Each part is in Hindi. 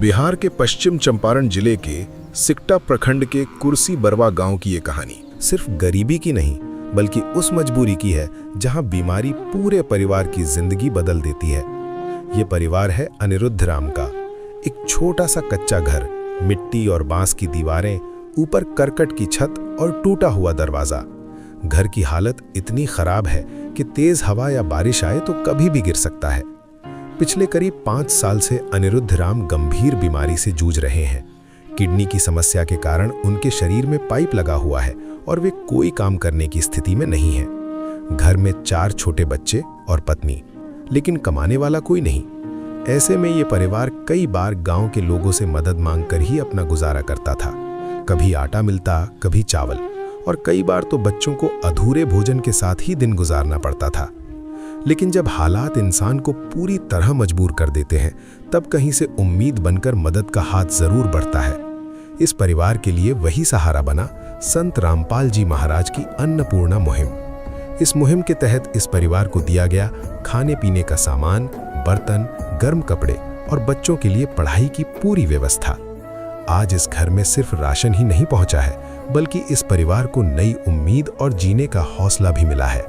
बिहार के पश्चिम चंपारण जिले के सिकटा प्रखंड के कुर्सी बरवा गांव की ये कहानी सिर्फ गरीबी की नहीं बल्कि उस मजबूरी की है जहां बीमारी पूरे परिवार की जिंदगी बदल देती है। ये परिवार है अनिरुद्ध राम का। एक छोटा सा कच्चा घर, मिट्टी और बांस की दीवारें, ऊपर करकट की छत और टूटा हुआ दरवाजा। घर की हालत इतनी खराब है कि तेज हवा या बारिश आए तो कभी भी गिर सकता है। पिछले करीब 5 साल से अनिरुद्ध राम गंभीर बीमारी से जूझ रहे हैं। किडनी की समस्या के कारण उनके शरीर में पाइप लगा हुआ है और वे कोई काम करने की स्थिति में नहीं हैं। घर में 4 छोटे बच्चे और पत्नी, लेकिन कमाने वाला कोई नहीं। ऐसे में ये परिवार कई बार गांव के लोगों से मदद मांगकर ही अपना गुजारा करता था। कभी आटा मिलता, कभी चावल, और कई बार तो बच्चों को अधूरे भोजन के साथ ही दिन गुजारना पड़ता था। लेकिन जब हालात इंसान को पूरी तरह मजबूर कर देते हैं, तब कहीं से उम्मीद बनकर मदद का हाथ जरूर बढ़ता है। इस परिवार के लिए वही सहारा बना संत रामपाल जी महाराज की अन्नपूर्णा मुहिम। इस मुहिम के तहत इस परिवार को दिया गया खाने पीने का सामान, बर्तन, गर्म कपड़े और बच्चों के लिए पढ़ाई की पूरी व्यवस्था। आज इस घर में सिर्फ राशन ही नहीं पहुंचा है, बल्कि इस परिवार को नई उम्मीद और जीने का हौसला भी मिला है।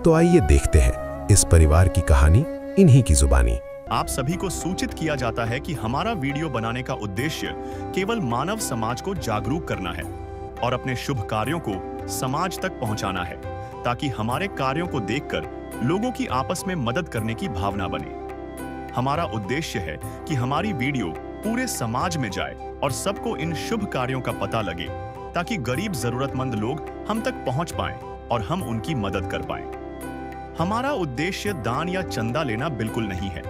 तो आइए देखते हैं इस परिवार की कहानी इन्हीं की जुबानी। आप सभी को सूचित किया जाता है कि हमारा वीडियो बनाने का उद्देश्य केवल मानव समाज को जागरूक करना है और अपने शुभ कार्यों को समाज तक पहुंचाना है, ताकि हमारे कार्यों को देखकर लोगों की आपस में मदद करने की भावना बने। हमारा उद्देश्य है कि हमारी वीडियो पूरे समाज में जाए और सबको इन शुभ कार्यों का पता लगे, ताकि गरीब जरूरतमंद लोग हम तक पहुंच पाएं और हम उनकी मदद कर पाएं। हमारा उद्देश्य दान या चंदा लेना बिल्कुल नहीं है।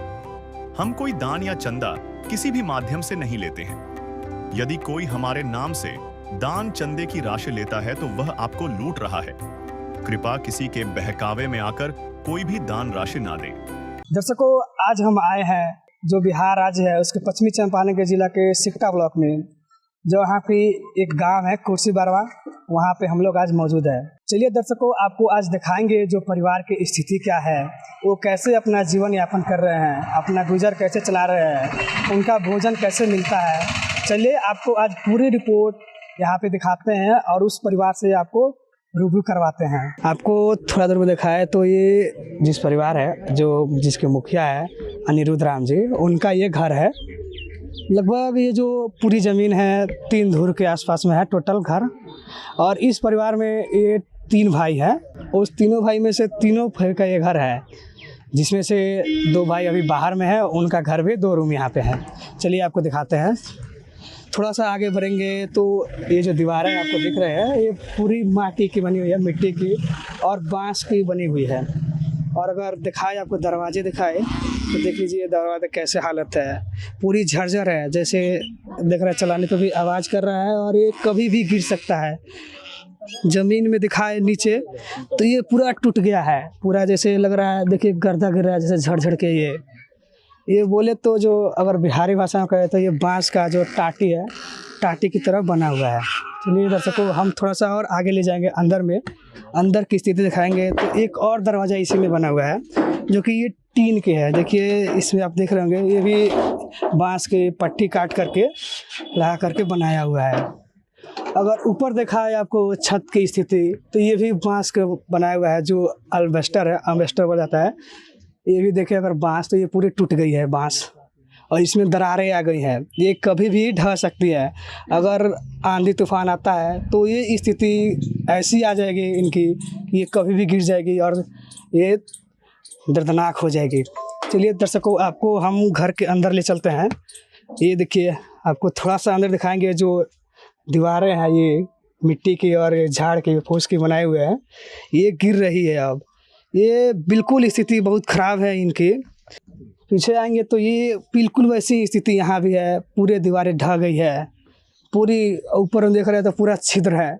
हम कोई दान या चंदा किसी भी माध्यम से नहीं लेते हैं। यदि कोई हमारे नाम से दान चंदे की राशि लेता है तो वह आपको लूट रहा है। कृपया किसी के बहकावे में आकर कोई भी दान राशि ना दें। दर्शकों, आज हम आए हैं जो बिहार राज्य है उसके पश्चिमी चंपारण के जिला के सिकटा ब्लॉक में, जो वहाँ पे एक गांव है कुर्सी बरवा, वहाँ पे हम लोग आज मौजूद है। चलिए दर्शकों, आपको आज दिखाएंगे जो परिवार की स्थिति क्या है, वो कैसे अपना जीवन यापन कर रहे हैं, अपना गुजर कैसे चला रहे हैं, उनका भोजन कैसे मिलता है। चलिए आपको आज पूरी रिपोर्ट यहाँ पे दिखाते हैं और उस परिवार से आपको रूबरू करवाते हैं। आपको थोड़ा देर में दिखाए तो ये जिस परिवार है, जो जिसके मुखिया है अनिरुद्ध राम जी, उनका ये घर है। लगभग ये जो पूरी ज़मीन है 3 धुर के आसपास में है टोटल घर। और इस परिवार में ये 3 भाई हैं। उस तीनों भाई में से तीनों भाई का ये घर है, जिसमें से 2 भाई अभी बाहर में है। उनका घर भी 2 रूम यहाँ पे है। चलिए आपको दिखाते हैं। थोड़ा सा आगे बढ़ेंगे तो ये जो दीवारें आपको दिख रहे हैं, ये पूरी माटी की बनी हुई है, मिट्टी की और बांस की बनी हुई है। और अगर दिखाए आपको दरवाजे दिखाए तो देख लीजिए दरवाजे कैसे हालत है, पूरी झरझर है। जैसे देख रहे हैं चलाने पे भी आवाज़ कर रहा है और ये कभी भी गिर सकता है। ज़मीन में दिखाए नीचे तो ये पूरा टूट गया है, पूरा जैसे लग रहा है, देखिए गर्दा गिर रहा है जैसे झड़ के। ये बोले तो जो अगर बिहारी भाषा में कहे तो ये बांस का जो टाटी है, टाटी की तरह बना हुआ है। चलिए दर्शकों, हम थोड़ा सा और आगे ले जाएंगे अंदर में, अंदर की स्थिति दिखाएंगे। तो एक और दरवाज़ा इसी में बना हुआ है, जो कि ये टीन के है। देखिए इसमें आप देख रहे होंगे, ये भी बांस की पट्टी काट करके लगा करके बनाया हुआ है। अगर ऊपर देखा है आपको छत की स्थिति, तो ये भी बांस का बनाया हुआ है, जो अल्बेस्टर है, अल्बेस्टर बोला जाता है। ये भी देखिए अगर बांस, तो ये पूरी टूट गई है बांस और इसमें दरारें आ गई हैं। ये कभी भी ढह सकती है। अगर आंधी तूफान आता है तो ये स्थिति ऐसी आ जाएगी इनकी कि ये कभी भी गिर जाएगी और ये दर्दनाक हो जाएगी। चलिए दर्शकों, आपको हम घर के अंदर ले चलते हैं। ये देखिए, आपको थोड़ा सा अंदर दिखाएंगे। जो दीवारें हैं ये मिट्टी की और झाड़ की फूस की बनाए हुए हैं, ये गिर रही है। अब ये बिल्कुल स्थिति बहुत ख़राब है इनकी। पीछे आएंगे तो ये बिल्कुल वैसी स्थिति यहाँ भी है, पूरे दीवारें ढह गई है। पूरी ऊपर देख रहे हैं तो पूरा छिद्र है।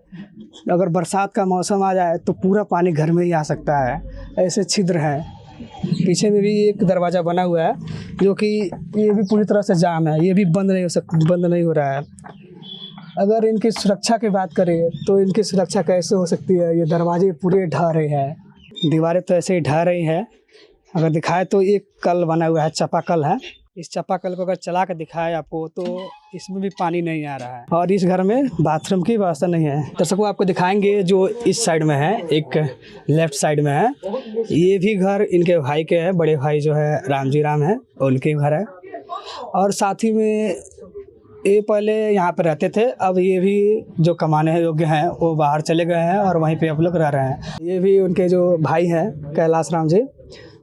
अगर बरसात का मौसम आ जाए तो पूरा पानी घर में ही आ सकता है, ऐसे छिद्र है। पीछे में भी एक दरवाज़ा बना हुआ है, जो कि ये भी पूरी तरह से जाम है, ये भी बंद नहीं हो रहा है। अगर इनकी सुरक्षा की बात करें तो इनकी सुरक्षा कैसे हो सकती है? ये दरवाजे पूरे ढह रहे हैं, दीवारें तो ऐसे ही ढह रही हैं। अगर दिखाए तो एक कल बना हुआ है, चापाकल है, इस चापाकल को अगर चला कर दिखाए आपको तो इसमें भी पानी नहीं आ रहा है और इस घर में बाथरूम की व्यवस्था नहीं है। दर्शकों आपको दिखाएंगे जो इस साइड में है, एक लेफ्ट साइड में है, ये भी घर इनके भाई के है, बड़े भाई जो है रामजी राम है उनके घर है। और साथ ही में ये पहले यहाँ पर रहते थे, अब ये भी जो कमाने योग्य हैं वो बाहर चले गए हैं और वहीं पे आप लोग रह रहे हैं। ये भी उनके जो भाई हैं कैलाश राम जी,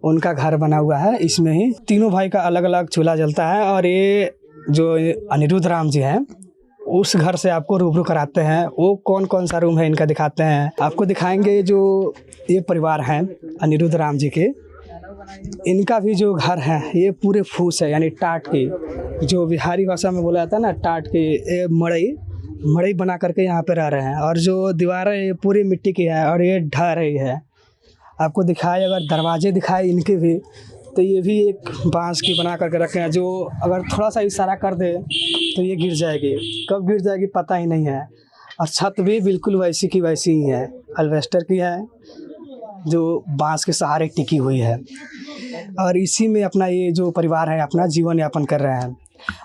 उनका घर बना हुआ है। इसमें ही तीनों भाई का अलग अलग चूल्हा जलता है। और ये जो अनिरुद्ध राम जी हैं उस घर से आपको रूबरू कराते हैं, वो कौन कौन सा रूम है इनका दिखाते हैं। आपको दिखाएंगे जो ये परिवार हैं अनिरुद्ध राम जी के, इनका भी जो घर है ये पूरे फूस है, यानी टाट की, जो बिहारी भाषा में बोला जाता है ना टाट की, ये मड़ई बना करके यहाँ पे रह रहे हैं। और जो दीवार है ये पूरी मिट्टी की है और ये ढह रही है। आपको दिखाए, अगर दरवाजे दिखाए इनके भी, तो ये भी एक बांस की बना करके रखे हैं, जो अगर थोड़ा सा इशारा कर दे तो ये गिर जाएगी। कब गिर जाएगी पता ही नहीं है। और छत भी बिल्कुल वैसी की वैसी ही है, अल्वेस्टर की है, जो बांस के सहारे टिकी हुई है। और इसी में अपना ये जो परिवार है अपना जीवन यापन कर रहे हैं।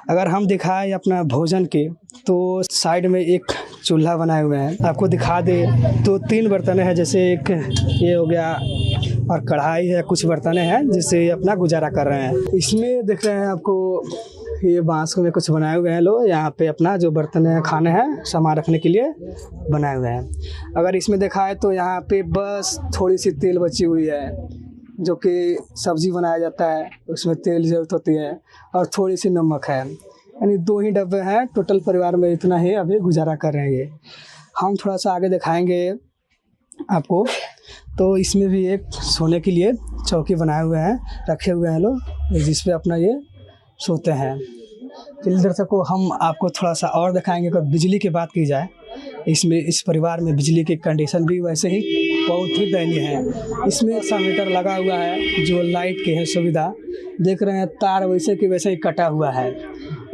अगर हम दिखाएं अपना भोजन के, तो साइड में एक चूल्हा बनाए हुए हैं। आपको दिखा दे तो 3 बर्तन हैं, जैसे एक ये हो गया और कढ़ाई है, कुछ बर्तन हैं जिससे अपना गुजारा कर रहे हैं। इसमें देख रहे हैं आपको ये बांस में कुछ बनाए हुए हैं लोग, यहाँ पे अपना जो बर्तन है खाने हैं सामान रखने के लिए बनाए हुए हैं। अगर इसमें देखा है तो यहाँ पे बस थोड़ी सी तेल बची हुई है, जो कि सब्जी बनाया जाता है उसमें तेल ज़रूरत होती है, और थोड़ी सी नमक है। यानी 2 ही डब्बे हैं टोटल, परिवार में इतना ही अभी गुजारा कर रहे हैं ये। हम थोड़ा सा आगे दिखाएंगे आपको, तो इसमें भी एक सोने के लिए चौकी बनाए हुए हैं, रखे हुए हैं लोग, जिस पे अपना ये सोते हैं। चलिए दर्शकों हम आपको थोड़ा सा और दिखाएंगे। अगर बिजली की बात की जाए, इसमें इस परिवार में बिजली की कंडीशन भी वैसे ही बहुत ही दयनीय है। इसमें मीटर लगा हुआ है जो लाइट की है सुविधा, देख रहे हैं तार वैसे की वैसे ही कटा हुआ है।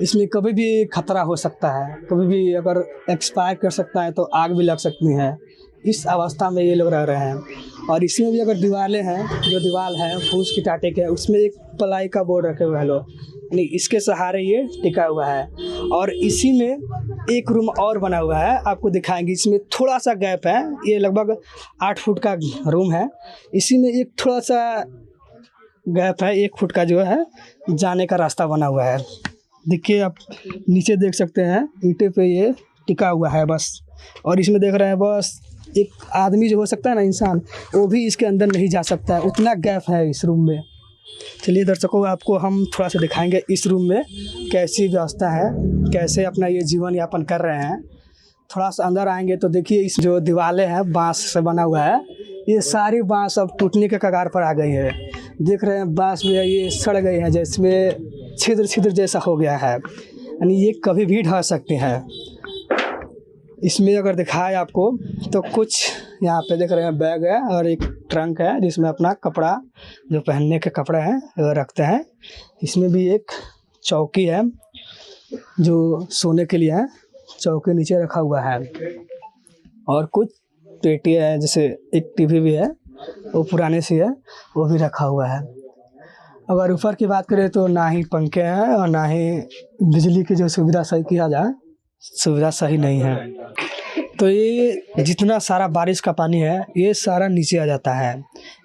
इसमें कभी भी खतरा हो सकता है, कभी भी अगर एक्सपायर कर सकता है तो आग भी लग सकती है। इस अवस्था में ये लोग रह रहे हैं। और इसमें भी अगर दीवारें हैं, जो दीवार है फूस की टाटे के, उसमें एक प्लाई का बोर्ड रखे हुए हैं लोग, यानी इसके सहारे ये टिका हुआ है। और इसी में एक रूम और बना हुआ है, आपको दिखाएंगे। इसमें थोड़ा सा गैप है, ये लगभग 8 फुट का रूम है। इसी में एक थोड़ा सा गैप है, 1 फुट का जो है जाने का रास्ता बना हुआ है। देखिए आप नीचे देख सकते हैं, ईंटे पे ये टिका हुआ है बस। और इसमें देख रहे हैं बस एक आदमी जो हो सकता है ना, इंसान, वो भी इसके अंदर नहीं जा सकता है, उतना गैप है इस रूम में। चलिए दर्शकों आपको हम थोड़ा सा दिखाएंगे इस रूम में कैसी व्यवस्था है, कैसे अपना ये जीवन यापन कर रहे हैं। थोड़ा सा अंदर आएंगे तो देखिए इस जो दीवारें हैं बांस से बना हुआ है, ये सारी बांस अब टूटने के कगार पर आ गई है। देख रहे हैं बांस में ये सड़ गई है, जिसमें छिद्र जैसा हो गया है, यानी ये कभी भी ढह सकते हैं। इसमें अगर दिखाए आपको तो कुछ यहाँ पे देख रहे हैं बैग है और एक ट्रंक है, जिसमें अपना कपड़ा जो पहनने के कपड़े हैं वो रखते हैं। इसमें भी एक चौकी है जो सोने के लिए है, चौकी नीचे रखा हुआ है। और कुछ पेटी है, जैसे एक टीवी भी है, वो पुराने सी है, वो भी रखा हुआ है। अगर ऊपर की बात करें तो ना ही पंखे हैं और ना ही बिजली की जो सुविधा सही किया जाए, सुविधा सही नहीं है। तो ये जितना सारा बारिश का पानी है ये सारा नीचे आ जाता है,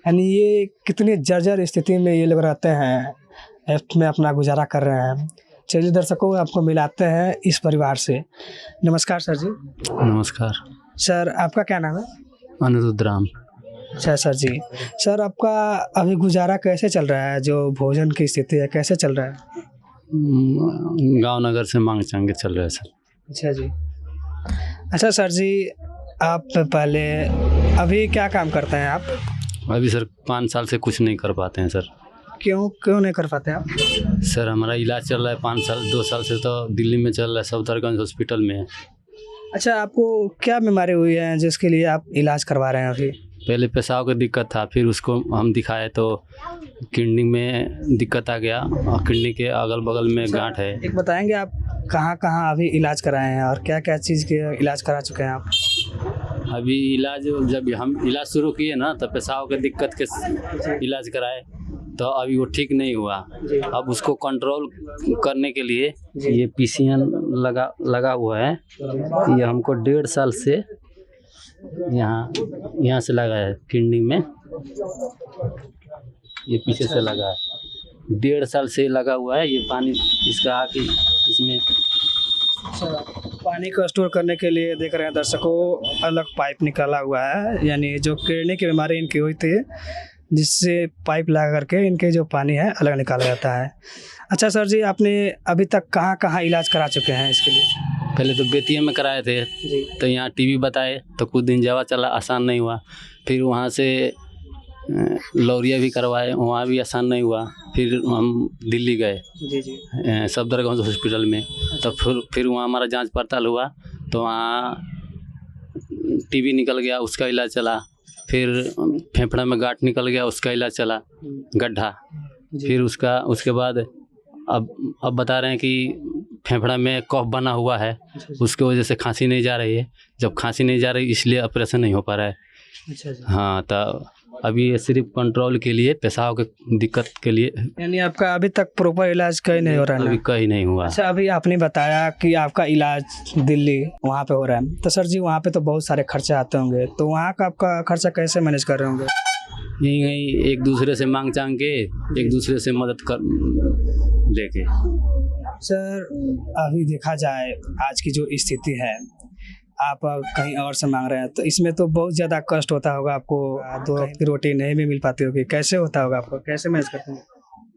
यानी ये कितनी जर्जर स्थिति में ये लोग रहते हैं, में अपना गुजारा कर रहे हैं। चलिए दर्शकों आपको मिलाते हैं इस परिवार से। नमस्कार सर जी। नमस्कार सर, आपका क्या नाम है? अनिरुद्ध राम। अच्छा सर जी, सर आपका अभी गुजारा कैसे चल रहा है? जो भोजन की स्थिति है कैसे चल रहा है? गांव नगर से मांग चांग के चल रहा है सर। अच्छा जी। अच्छा सर जी, आप पहले अभी क्या काम करते हैं आप? अभी सर 5 साल से कुछ नहीं कर पाते हैं सर। क्यों नहीं कर पाते आप? सर हमारा इलाज चल रहा है 5 साल, 2 साल से तो दिल्ली में चल रहा है, सफदरगंज हॉस्पिटल में है। अच्छा, आपको क्या बीमारी हुई है जिसके लिए आप इलाज करवा रहे हैं अभी? पहले पेशाब का दिक्कत था, फिर उसको हम दिखाए तो किडनी में दिक्कत आ गया और किडनी के अगल बगल में गांठ है। एक बताएंगे आप कहाँ अभी इलाज कराए हैं और क्या क्या चीज़ के इलाज करा चुके हैं आप? अभी इलाज, जब हम इलाज शुरू किए ना तब पेशाब के दिक्कत के इलाज कराए, तो अभी वो ठीक नहीं हुआ। अब उसको कंट्रोल करने के लिए ये PCN लगा हुआ है। ये हमको 1.5 साल से यहाँ से लगा है किडनी में, ये पीछे से लगा है, 1.5 साल से लगा हुआ है। ये पानी इसका आके इसमें पानी को स्टोर करने के लिए देख रहे हैं दर्शकों, अलग पाइप निकाला हुआ है, यानी जो किडनी की बीमारी इनकी हुई थी, जिससे पाइप लगा करके इनके जो पानी है अलग निकाला जाता है। अच्छा सर जी, आपने अभी तक कहाँ कहाँ इलाज करा चुके हैं इसके लिए? पहले तो बेतिया में कराए थे, तो यहाँ टीबी बताए तो कुछ दिन दवा चला, आसान नहीं हुआ। फिर वहाँ से लौरिया भी करवाए, वहाँ भी आसान नहीं हुआ। फिर हम दिल्ली गए सफदरगंज हॉस्पिटल में, तो फिर वहाँ हमारा जांच पड़ताल हुआ, तो वहाँ टीबी निकल गया, उसका इलाज चला। फिर फेफड़ा में गांठ निकल गया, उसका इलाज चला, गड्ढा। फिर उसके बाद अब बता रहे हैं कि फेफड़ा में कफ बना हुआ है, उसकी वजह से खांसी नहीं जा रही है। जब खांसी नहीं जा रही इसलिए ऑपरेशन नहीं हो पा रहा है। हाँ, तो अभी ये सिर्फ कंट्रोल के लिए, पेशाब के दिक्कत के लिए। यानी आपका अभी तक प्रॉपर इलाज कहीं नहीं हो रहा है? अभी कहीं नहीं हुआ। अच्छा, अभी आपने बताया कि आपका इलाज दिल्ली वहाँ पे हो रहा है, तो सर जी वहाँ पे तो बहुत सारे खर्चे आते होंगे, तो वहाँ का आपका खर्चा कैसे मैनेज कर रहे होंगे? यही एक दूसरे से मांग चांग के, एक दूसरे से मदद कर लेके। सर अभी देखा जाए आज की जो स्थिति है, आप कहीं और से मांग रहे हैं, तो इसमें तो बहुत ज़्यादा कष्ट होता होगा आपको, 2 वक्त की रोटी नहीं भी मिल पाती होगी, कैसे होता होगा आपको, कैसे मैनेज करते हैं?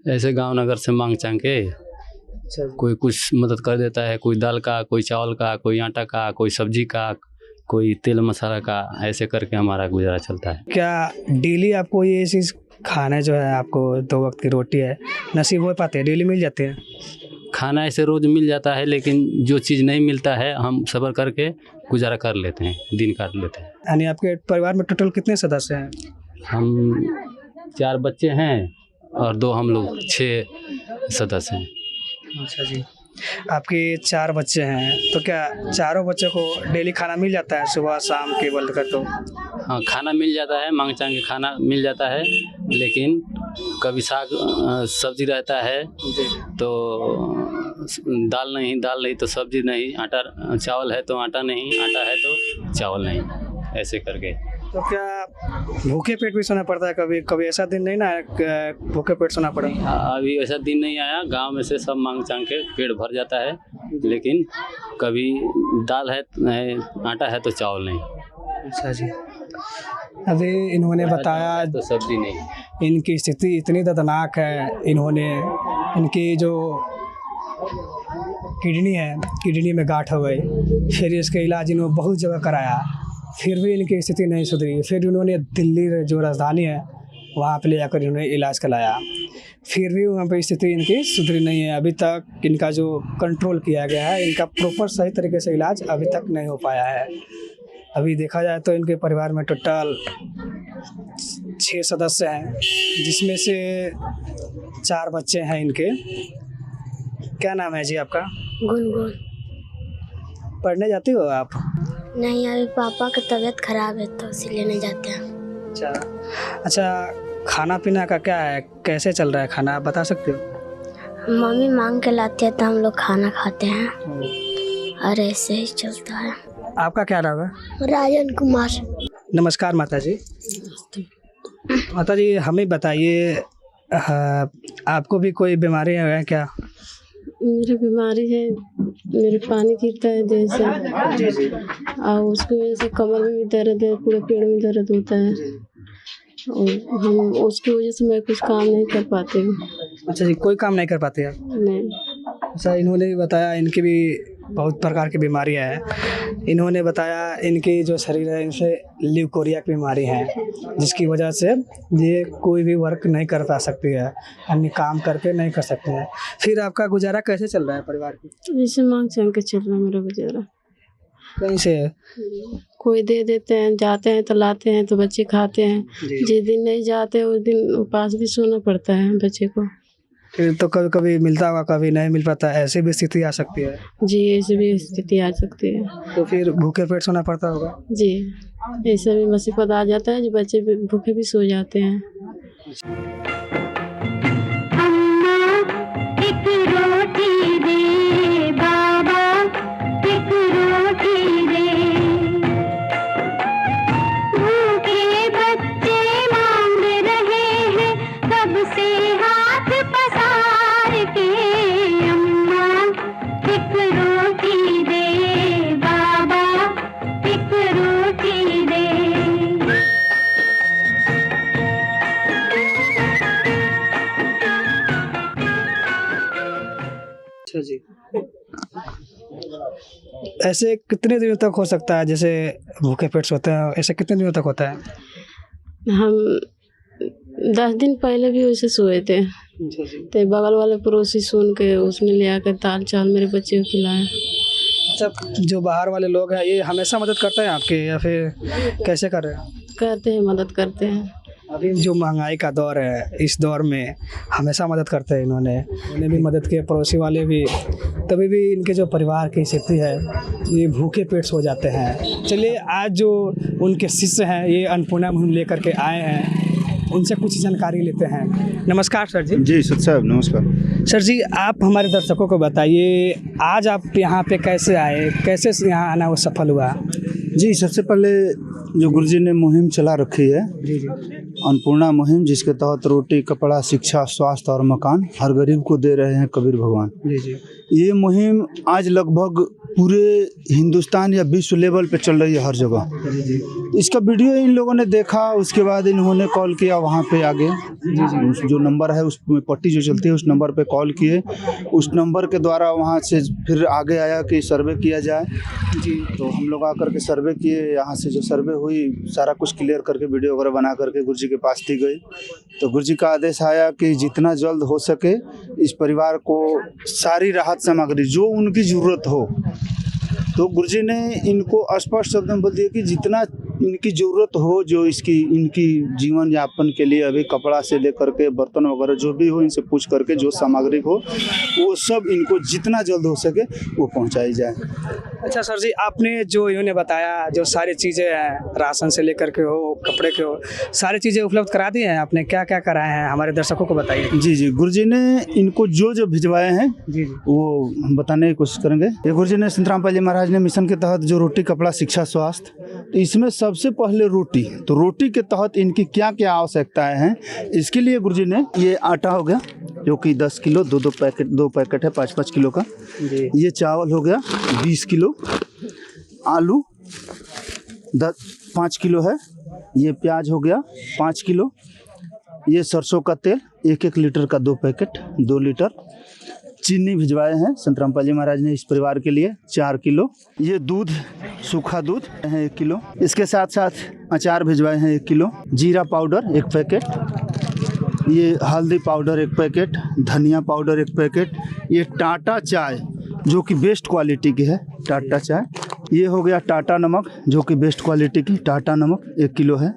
ऐसे गांव नगर से मांग चांग के कोई कुछ मदद कर देता है, कोई दाल का, कोई चावल का, कोई आटा का, कोई सब्जी का, कोई तेल मसाला का, ऐसे करके हमारा गुजारा चलता है। क्या डेली आपको ये चीज़ खाना जो है, आपको 2 वक्त की रोटी है, नसीब हो पाते हैं, डेली मिल जाते हैं? खाना ऐसे रोज़ मिल जाता है, लेकिन जो चीज़ नहीं मिलता है हम सब्र करके गुजारा कर लेते हैं, दिन काट लेते हैं। यानी आपके परिवार में टोटल कितने सदस्य हैं? हम 4 बच्चे हैं और 2 हम लोग, 6 सदस्य हैं। अच्छा जी, आपके 4 बच्चे हैं, तो क्या चारों बच्चों को डेली खाना मिल जाता है, सुबह शाम के बोल कर? तो हाँ, खाना मिल जाता है, मांग चांग के खाना मिल जाता है, लेकिन कभी साग सब्जी रहता है तो दाल नहीं तो सब्जी नहीं, आटा चावल है तो आटा नहीं, आटा है तो चावल नहीं, ऐसे करके। तो क्या भूखे पेट भी सोना पड़ता है? कभी ऐसा दिन नहीं ना भूखे पेट सोना पड़ा? अभी ऐसा दिन नहीं आया, गांव में से सब मांग चांग के पेट भर जाता है, लेकिन कभी दाल है, आटा है तो चावल नहीं। अच्छा जी, अभी इन्होंने बताया तो सब्जी नहीं। इनकी स्थिति इतनी दर्दनाक है, इनकी जो किडनी में गांठ हो गई, फिर इसका इलाज इन्होंने बहुत जगह कराया, फिर भी इनकी स्थिति नहीं सुधरी। फिर उन्होंने दिल्ली जो राजधानी है वहाँ पे ले जाकर इन्होंने इलाज कराया, फिर भी वहाँ पे स्थिति इनकी सुधरी नहीं है। अभी तक इनका जो कंट्रोल किया गया है, इनका प्रॉपर सही तरीके से इलाज अभी तक नहीं हो पाया है। अभी देखा जाए तो इनके परिवार में टोटल 6 सदस्य हैं, जिसमें से 4 बच्चे हैं इनके। क्या नाम है जी आपका? गुनगुन। पढ़ने जाती हो आप? नहीं, अभी पापा की तबीयत खराब है तो इसीलिए नहीं जाते हैं। अच्छा, खाना पीना का क्या है, कैसे चल रहा है खाना, आप बता सकते हो? मम्मी मांग के लाती है तो हम लोग खाना खाते हैं और ऐसे ही चलता है। आपका क्या नाम है? राजन कुमार। नमस्कार माता जी। माता जी हमें बताइए, आपको भी कोई बीमारी है क्या? मेरी बीमारी है, मेरे पानी गिरता है जैसे, और उसकी वजह से कमर में भी दर्द है, पूरे पेड़ में दर्द होता है, और हम उसकी वजह से मैं कुछ काम नहीं कर पाती हूँ। अच्छा जी, कोई काम नहीं कर पाते आप? नहीं। अच्छा, इन्होंने भी बताया इनकी भी बहुत प्रकार की बीमारियाँ हैं। इन्होंने बताया इनकी जो शरीर है, इनसे ल्यूकोरिया की बीमारी है, जिसकी वजह से ये कोई भी वर्क नहीं कर पा सकती है, अन्य काम करके नहीं कर सकते हैं। फिर आपका गुजारा कैसे चल रहा है परिवार की? जैसे मांग चांग के चल रहा है मेरा गुजारा। कहीं से कोई दे देते हैं, जाते हैं तो लाते हैं तो बच्चे खाते हैं, जिस दिन नहीं जाते उस दिन उपास भी सोना पड़ता है बच्चे को। फिर तो कभी कभी मिलता होगा, कभी नहीं मिल पाता, ऐसी भी स्थिति आ सकती है? जी, ऐसी भी स्थिति आ सकती है। तो फिर भूखे पेट सोना पड़ता होगा? जी, ऐसा भी मुसीबत आ जाता है जो बच्चे भूखे भी सो जाते हैं। ऐसे कितने दिनों तक हो सकता है, जैसे भूखे पेट सोते हैं, ऐसे कितने दिनों तक होता है? हम 10 दिन पहले भी वैसे सोए थे, तो बगल वाले पड़ोसी सुन के उसने ले आकर दाल चावल मेरे बच्चे को खिलाया। अच्छा, जो बाहर वाले लोग हैं ये हमेशा मदद करते हैं आपके, या फिर कैसे कर रहे हैं? करते हैं, मदद करते हैं। अभी जो महंगाई का दौर है, इस दौर में हमेशा मदद करते हैं इन्होंने भी मदद की, पड़ोसी वाले भी। तभी भी इनके जो परिवार की स्थिति है ये भूखे पेट सो जाते हैं। चलिए, आज जो उनके शिष्य हैं ये अन्नपूर्णा मुहिम लेकर के आए हैं, उनसे कुछ जानकारी लेते हैं। नमस्कार सर जी। जी सच साहब, नमस्कार। सर जी, आप हमारे दर्शकों को बताइए आज आप यहाँ पे कैसे आए, कैसे यहाँ आना वो सफल हुआ? जी, सबसे पहले जो गुरुजी ने मुहिम चला रखी है, जी जी, अन्नपूर्णा मुहिम, जिसके तहत रोटी, कपड़ा, शिक्षा, स्वास्थ्य और मकान हर गरीब को दे रहे हैं कबीर भगवान। जी जी, ये मुहिम आज लगभग पूरे हिंदुस्तान या विश्व लेवल पे चल रही है हर जगह। इसका वीडियो इन लोगों ने देखा, उसके बाद इन्होंने कॉल किया वहाँ पे आगे। उस जो नंबर है, उस पट्टी जो चलती है उस नंबर पे कॉल किए, उस नंबर के द्वारा वहाँ से फिर आगे आया कि सर्वे किया जाए। जी, तो हम लोग आकर के सर्वे किए, यहाँ से जो सर्वे हुई सारा कुछ क्लियर करके वीडियो वगैरह बना करके गुरुजी के पास दी गई। तो गुरुजी का आदेश आया कि जितना जल्द हो सके इस परिवार को सारी राहत सामग्री जो उनकी ज़रूरत हो, तो गुरुजी ने इनको स्पष्ट शब्द में बोल दिया कि जितना इनकी ज़रूरत हो, जो इनकी जीवन यापन के लिए अभी कपड़ा से लेकर के बर्तन वगैरह जो भी हो, इनसे पूछ करके जो सामग्री हो वो सब इनको जितना जल्द हो सके वो पहुंचाई जाए। अच्छा सर जी, आपने जो इन्होंने बताया, जो सारी चीज़ें हैं, राशन से लेकर के हो, कपड़े के हो, सारी चीज़ें उपलब्ध करा दी हैं आपने? क्या क्या कराए हैं हमारे दर्शकों को बताइए। जी जी, गुरुजी ने इनको जो भिजवाए हैं जी जी, वो हम बताने की कोशिश करेंगे। ये गुरुजी ने संतराम पाल जी महाराज ने मिशन के तहत जो रोटी, कपड़ा, शिक्षा, स्वास्थ्य, तो इसमें सबसे पहले रोटी, तो रोटी के तहत इनकी क्या क्या आवश्यकताएं हैं, इसके लिए गुरुजी ने ये आटा हो गया जो कि 10 किलो, दो पैकेट है 5-5 किलो का। ये चावल हो गया 20 किलो, आलू 5 किलो है, ये प्याज हो गया 5 किलो, ये सरसों का तेल 1-1 लीटर का 2 पैकेट 2 लीटर, चीनी भिजवाए हैं संतराम पाल जी महाराज ने इस परिवार के लिए 4 किलो, ये दूध, सूखा दूध है 1 किलो, इसके साथ साथ अचार भिजवाए हैं 1 किलो, जीरा पाउडर 1 पैकेट, ये हल्दी पाउडर 1 पैकेट, धनिया पाउडर 1 पैकेट, ये टाटा चाय जो कि बेस्ट क्वालिटी की है, टाटा चाय, ये हो गया टाटा नमक जो कि बेस्ट क्वालिटी की टाटा नमक 1 किलो है,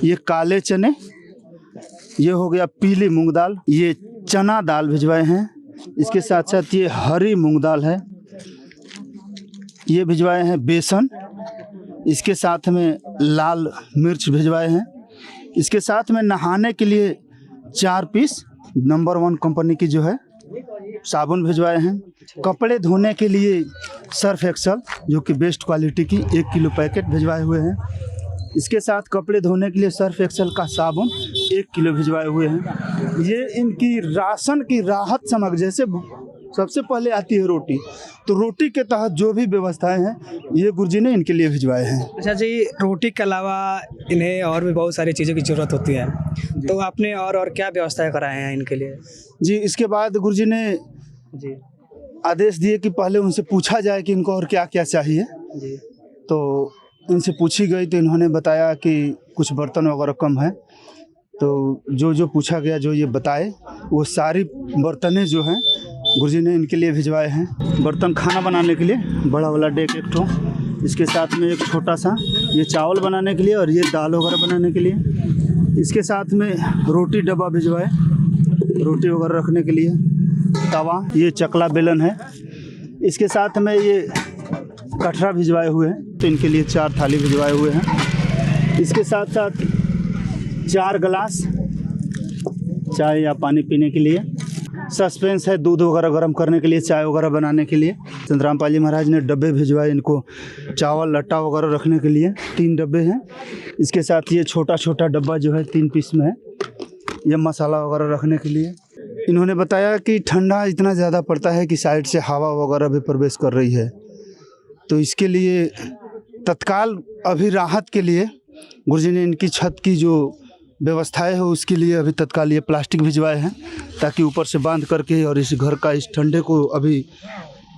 ये काले चने, ये हो गया पीली मूंग दाल, ये चना दाल भिजवाए हैं, इसके साथ साथ ये हरी मूंग दाल है, ये भिजवाए हैं बेसन, इसके साथ में लाल मिर्च भिजवाए हैं, इसके साथ में नहाने के लिए 4 पीस नंबर 1 कंपनी की जो है साबुन भिजवाए हैं, कपड़े धोने के लिए सर्फ एक्सल जो कि बेस्ट क्वालिटी की 1 किलो पैकेट भिजवाए हुए हैं, इसके साथ कपड़े धोने के लिए सर्फ एक्सल का साबुन 1 किलो भिजवाए हुए हैं। ये इनकी राशन की राहत सामग्री, जैसे सबसे पहले आती है रोटी, तो रोटी के तहत जो भी व्यवस्थाएं हैं ये गुरुजी ने इनके लिए भिजवाए हैं। अच्छा जी, रोटी के अलावा इन्हें और भी बहुत सारी चीज़ों की ज़रूरत होती है, तो आपने और क्या व्यवस्थाएं कराए हैं इनके लिए? जी, इसके बाद गुरुजी ने जी आदेश दिए कि पहले उनसे पूछा जाए कि इनको और क्या क्या चाहिए। जी, तो इनसे पूछी गई तो इन्होंने बताया कि कुछ बर्तन वगैरह कम है, तो जो पूछा गया, जो ये बताए, वो सारी बर्तनें जो हैं गुरुजी ने इनके लिए भिजवाए हैं। बर्तन खाना बनाने के लिए बड़ा वाला डेक 1 ठो, इसके साथ में एक छोटा सा ये चावल बनाने के लिए और ये दाल वगैरह बनाने के लिए, इसके साथ में रोटी डब्बा भिजवाए, रोटी वगैरह रखने के लिए, तवा, ये चकला बेलन है, इसके साथ में ये कटरा भिजवाए हुए हैं, तो इनके लिए 4 थाली भिजवाए हुए हैं, इसके साथ साथ 4 गिलास चाय या पानी पीने के लिए, सस्पेंस है दूध वगैरह गर्म करने के लिए, चाय वगैरह बनाने के लिए। संतराम पाल जी महाराज ने डब्बे भिजवाए इनको चावल लट्टा वगैरह रखने के लिए, 3 डब्बे हैं, इसके साथ ये छोटा छोटा डब्बा जो है 3 पीस में है, ये मसाला वगैरह रखने के लिए। इन्होंने बताया कि ठंडा इतना ज़्यादा पड़ता है कि साइड से हवा वगैरह भी प्रवेश कर रही है, तो इसके लिए तत्काल अभी राहत के लिए गुरुजी ने इनकी छत की जो व्यवस्थाएं है उसके लिए अभी तत्काल ये प्लास्टिक भिजवाए हैं, ताकि ऊपर से बांध करके और इस घर का इस ठंडे को अभी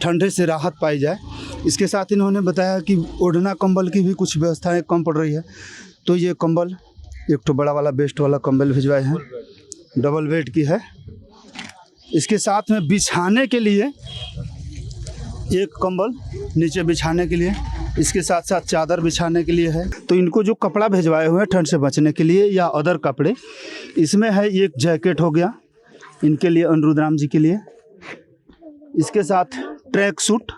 ठंडे से राहत पाई जाए। इसके साथ इन्होंने बताया कि ओढ़ना कंबल की भी कुछ व्यवस्थाएं कम पड़ रही है, तो ये कंबल एक तो बड़ा वाला बेस्ट वाला कंबल भिजवाए हैं, डबल बेड की है। इसके साथ में बिछाने के लिए एक कंबल नीचे बिछाने के लिए, इसके साथ साथ चादर बिछाने के लिए है। तो इनको जो कपड़ा भिजवाए हुए हैं ठंड से बचने के लिए या अदर कपड़े, इसमें है एक जैकेट हो गया इनके लिए, अनिरुद्ध राम जी के लिए। इसके साथ ट्रैक सूट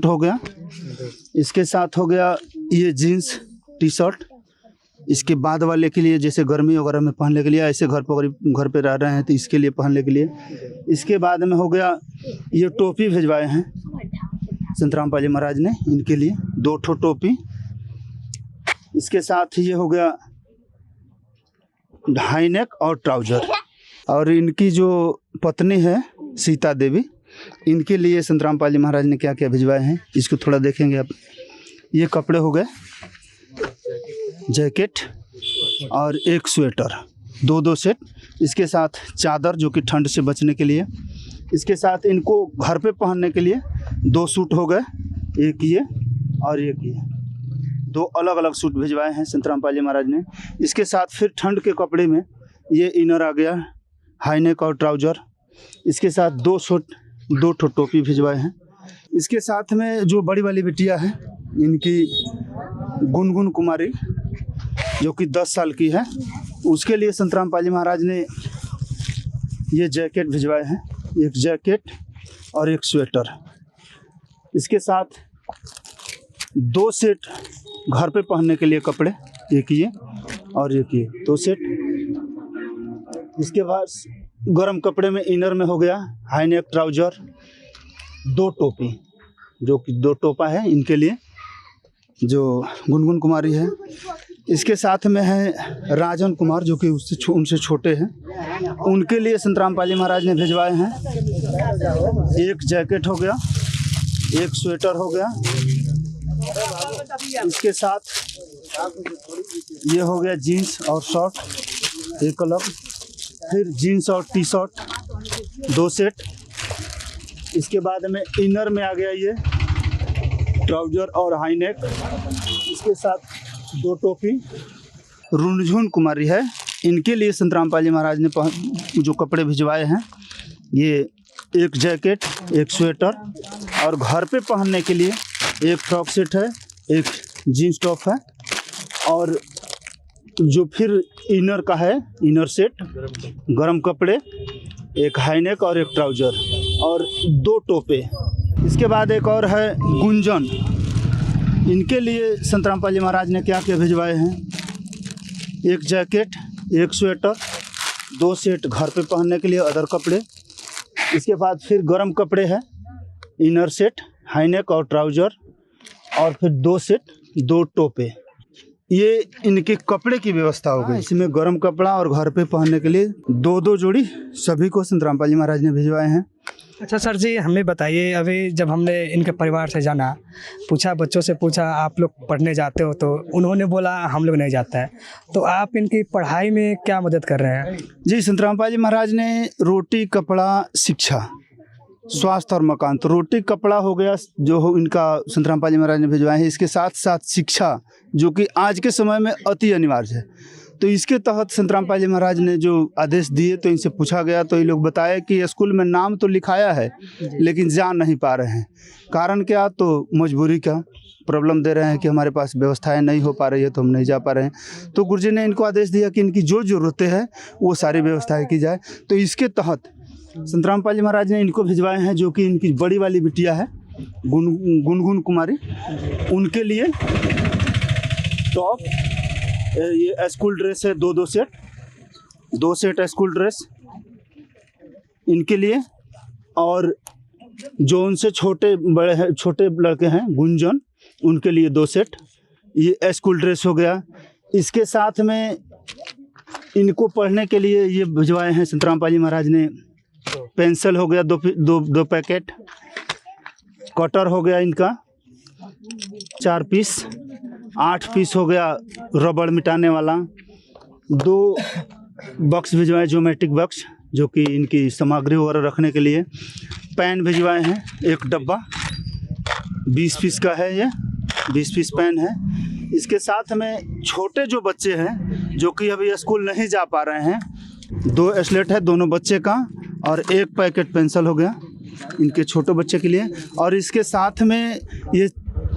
हो गया। इसके साथ हो गया ये जीन्स टी शर्ट, इसके बाद वाले के लिए जैसे गर्मी वगैरह में पहनने के लिए, ऐसे घर पे रह रहे हैं तो इसके लिए पहनने के लिए। इसके बाद में हो गया ये टोपी भिजवाए हैं संतराम पाली महाराज ने इनके लिए, 2 ठो टोपी। इसके साथ ये हो गया हाई नेक और ट्राउजर। और इनकी जो पत्नी है सीता देवी, इनके लिए संतराम पाली महाराज ने क्या क्या भिजवाए हैं इसको थोड़ा देखेंगे आप। ये कपड़े हो गए, जैकेट और एक स्वेटर, 2 सेट। इसके साथ चादर जो कि ठंड से बचने के लिए। इसके साथ इनको घर पे पहनने के लिए 2 सूट हो गए, एक ये और एक ये, 2 अलग अलग सूट भिजवाए हैं संतराम पाली महाराज ने। इसके साथ फिर ठंड के कपड़े में ये इनर आ गया, हाई नेक और ट्राउजर। इसके साथ 2 ठो टोपी भिजवाए हैं। इसके साथ में जो बड़ी वाली बिटिया है इनकी गुनगुन कुमारी जो कि 10 साल की है, उसके लिए संतराम पाली महाराज ने ये जैकेट भिजवाए हैं, एक जैकेट और एक स्वेटर। इसके साथ 2 सेट घर पे पहनने के लिए कपड़े, एक ये और एक ये, 2 सेट। इसके बाद गर्म कपड़े में इनर में हो गया हाई नेक ट्राउजर, 2 टोपी जो कि 2 टोपा है इनके लिए जो गुनगुन कुमारी है। इसके साथ में है राजन कुमार जो कि उनसे छोटे हैं, उनके लिए संतराम पाली महाराज ने भिजवाए हैं। एक जैकेट हो गया, एक स्वेटर हो गया। इसके साथ ये हो गया जीन्स और शर्ट एक अलग, फिर जीन्स और टी शर्ट 2 सेट। इसके बाद में इनर में आ गया ये ट्राउजर और हाई नेक। इसके साथ 2 टोपी। रुनझुन कुमारी है, इनके लिए संतराम पाली महाराज ने जो कपड़े भिजवाए हैं, ये एक जैकेट, एक स्वेटर और घर पे पहनने के लिए एक फ्रॉक सेट है, एक जीन्स टॉप है और जो फिर इनर का है इनर सेट, गरम कपड़े, एक हाई नेक और एक ट्राउजर और 2 टोपे। इसके बाद एक और है गुंजन, इनके लिए संतराम पाली महाराज ने क्या क्या भिजवाए हैं, एक जैकेट, एक स्वेटर, 2 सेट घर पे पहनने के लिए अदर कपड़े। इसके बाद फिर गरम कपड़े हैं, इनर सेट, हाई नेक और ट्राउजर और फिर 2 सेट 2 टोपे। ये इनके कपड़े की व्यवस्था हो गई। इसमें गरम कपड़ा और घर पे पहनने के लिए 2 जोड़ी सभी को संतराम पाली महाराज ने भिजवाए हैं। अच्छा सर जी, हमें बताइए, अभी जब हमने इनके परिवार से जाना, पूछा, बच्चों से पूछा आप लोग पढ़ने जाते हो, तो उन्होंने बोला हम लोग नहीं जाता है। तो आप इनकी पढ़ाई में क्या मदद कर रहे हैं? जी, संतराम पाली महाराज ने रोटी, कपड़ा, शिक्षा, स्वास्थ्य और मकान, तो रोटी कपड़ा हो गया जो इनका संतराम पाली महाराज ने भिजवाए हैं। इसके साथ साथ शिक्षा जो कि आज के समय में अति अनिवार्य है, तो इसके तहत संतराम पाली महाराज ने जो आदेश दिए, तो इनसे पूछा गया तो ये लोग बताए कि स्कूल में नाम तो लिखाया है लेकिन जा नहीं पा रहे हैं। कारण क्या? तो मजबूरी का प्रॉब्लम दे रहे हैं कि हमारे पास व्यवस्थाएं नहीं हो पा रही है तो हम नहीं जा पा रहे हैं। तो गुरुजी ने इनको आदेश दिया कि इनकी जो ज़रूरतें हैं वो सारी व्यवस्थाएं की जाए। तो इसके तहत संतराम पाली महाराज ने इनको भिजवाए हैं, जो कि इनकी बड़ी वाली बिटिया है गुनगुन कुमारी, उनके लिए टॉप, ये स्कूल ड्रेस है 2 सेट, 2 सेट स्कूल ड्रेस इनके लिए। और जो उनसे छोटे लड़के हैं गुंजन, उनके लिए 2 सेट, ये स्कूल ड्रेस हो गया। इसके साथ में इनको पढ़ने के लिए ये भिजवाए हैं संतराम पाली महाराज ने, पेंसिल हो गया 2 पैकेट, कटर हो गया इनका 4 पीस, 8 पीस हो गया रबड़ मिटाने वाला, 2 बॉक्स भिजवाए ज्योमेट्रिक बॉक्स जो कि इनकी सामग्री वगैरह रखने के लिए। पेन भिजवाए हैं, एक डब्बा 20 पीस का है, ये 20 पीस पेन है। इसके साथ में छोटे जो बच्चे हैं जो कि अभी स्कूल नहीं जा पा रहे हैं, 2 स्लेट है दोनों बच्चे का, और 1 पैकेट पेंसिल हो गया इनके छोटे बच्चे के लिए। और इसके साथ में ये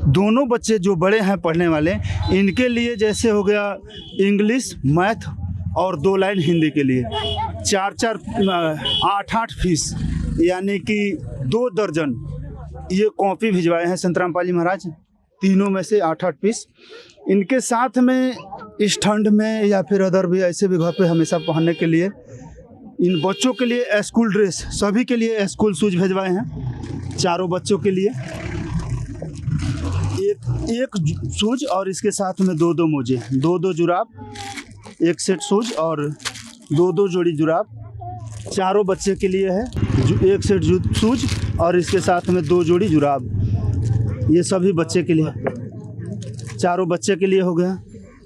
दोनों बच्चे जो बड़े हैं पढ़ने वाले, इनके लिए जैसे हो गया इंग्लिश, मैथ और 2 लाइन हिंदी के लिए 4-4 8-8 पीस, यानी कि 2 दर्जन ये कॉपी भिजवाए हैं संतरामपाल जी महाराज, तीनों में से 8-8 पीस। इनके साथ में इस ठंड में या फिर अदर भी ऐसे भी घर पे हमेशा पहनने के लिए इन बच्चों के लिए स्कूल ड्रेस, सभी के लिए स्कूल शूज भिजवाए हैं, चारों बच्चों के लिए एक शूज, और इसके साथ में 2-2 मोजे, 2-2 जुराब, 1 सेट शूज और 2-2 जोड़ी जुराब, चारों बच्चे के लिए है। 1 सेट शूज और इसके साथ में 2 जोड़ी जुराब, ये सभी बच्चे के लिए, चारों बच्चे के लिए हो गया।